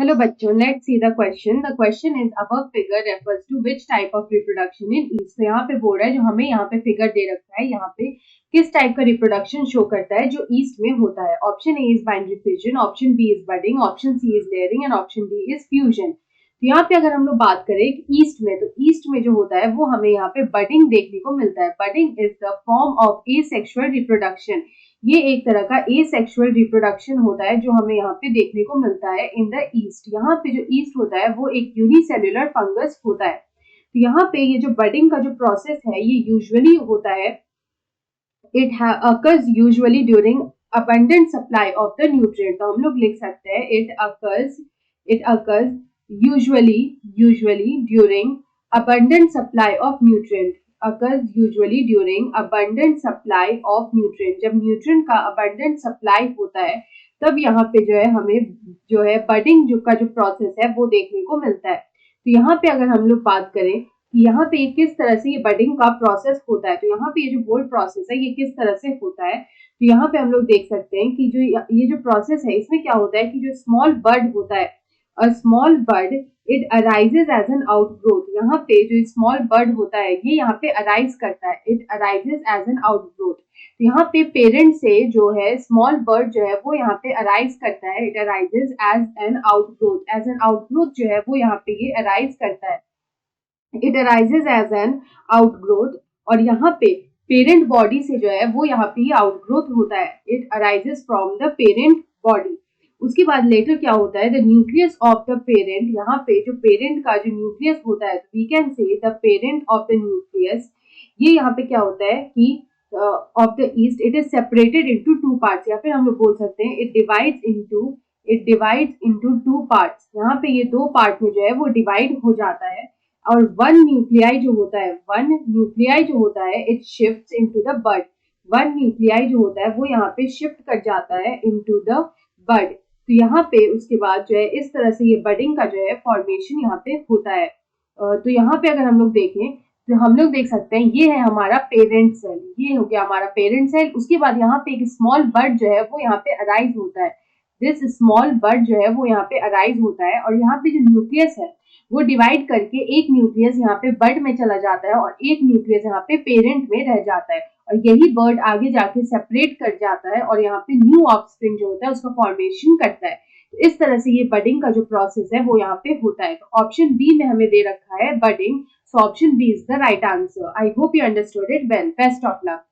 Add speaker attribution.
Speaker 1: Hello बच्चों, let's see the question. The question is above figure refers to which type of reproduction in yeast. तो यहाँ पे बोल रहा है जो हमें यहाँ पे फिगर दे रखा है यहाँ पे किस टाइप का रिप्रोडक्शन शो करता है जो ईस्ट में होता है. Option A is binary fission, option B is budding, option C is layering and option D is fusion. तो यहाँ पे अगर हम लोग बात करें ईस्ट में, तो ईस्ट में जो होता है वो हमें यहाँ पे बडिंग देखने को मिलता है. Budding is the form of asexual reproduction. ये एक तरह का एसेक्सुअल रिप्रोडक्शन होता है जो हमें यहाँ पे देखने को मिलता है इन द ईस्ट. यहाँ पे जो ईस्ट होता है वो एक यूनिसेल्युलर फंगस होता है. तो यहाँ पे ये जो बडिंग का जो प्रोसेस है ये यूजुअली होता है, it occurs usually during abundant supply of the nutrient. तो हम लोग लिख सकते हैं it occurs usually during abundant supply of nutrient. occurs usually during abundant supply of nutrient. जब न्यूट्रिएंट का abundant supply होता है तब यहाँ पे जो है हमें जो है बडिंग जो का जो प्रोसेस है वो देखने को मिलता है. तो यहाँ पे अगर हम लोग बात करें कि यहाँ पे किस तरह से ये बडिंग का प्रोसेस होता है, तो यहाँ पे ये जो होल प्रोसेस है ये किस तरह से होता है, तो यहाँ पे हम लोग देख सकते हैं कि जो ये जो प्रोसेस है इसमें क्या होता है कि जो स्मॉल बड होता है, a small bud it arises as an outgrowth. यहाँ पे जो स्मॉल बड होता है ये यहाँ पे अराइज करता है, it arises as an outgrowth. तो यहाँ पे पेरेंट से जो है स्मॉल बर्ड जो है वो यहाँ पे अराइज करता है, it arises as an outgrowth. As an outgrowth जो है वो यहाँ पे ये अराइज करता है, it arises as an outgrowth. और यहाँ पे पेरेंट बॉडी से जो है वो यहाँ पे आउटग्रोथ होता है, it arises from the parent body. उसके बाद लेटर क्या होता है, the nucleus of the parent. यहाँ पे जो पेरेंट का जो न्यूक्लियस होता है, we can say the parent of the nucleus. ये यहाँ पे क्या होता है कि of the yeast it is separated into two parts, या फिर हम लोग बोल सकते हैं it divides into two parts. यहाँ पे ये दो पार्ट में जो है वो डिवाइड हो जाता है. और वन न्यूक्लियाई जो होता है it shifts into the bud. One nuclei जो होता है वो यहाँ पे शिफ्ट कर जाता है इनटू द बड. तो यहाँ पे उसके बाद जो है इस तरह से ये बडिंग का जो है फॉर्मेशन यहाँ पे होता है. तो यहाँ पे अगर हम लोग देखें तो हम लोग देख सकते हैं ये है हमारा पेरेंट सेल, ये हो गया हमारा पेरेंट सेल. उसके बाद यहाँ पे एक स्मॉल बड जो है वो यहाँ पे अराइज होता है. दिस स्मॉल बड जो है वो यहाँ पे अराइज होता है, और यहाँ पे जो न्यूक्लियस है वो डिवाइड करके एक न्यूक्लियस यहाँ पे बड में चला जाता है और एक न्यूक्लियस यहाँ पे पेरेंट में रह जाता है. और यही बर्ड आगे जाके सेपरेट कर जाता है और यहाँ पे न्यू ऑफस्प्रिंग जो होता है उसका फॉर्मेशन करता है. तो इस तरह से ये बडिंग का जो प्रोसेस है वो यहाँ पे होता है. तो ऑप्शन बी में हमें दे रखा है budding. So option B is the right answer. I hope you understood it well. Best of luck.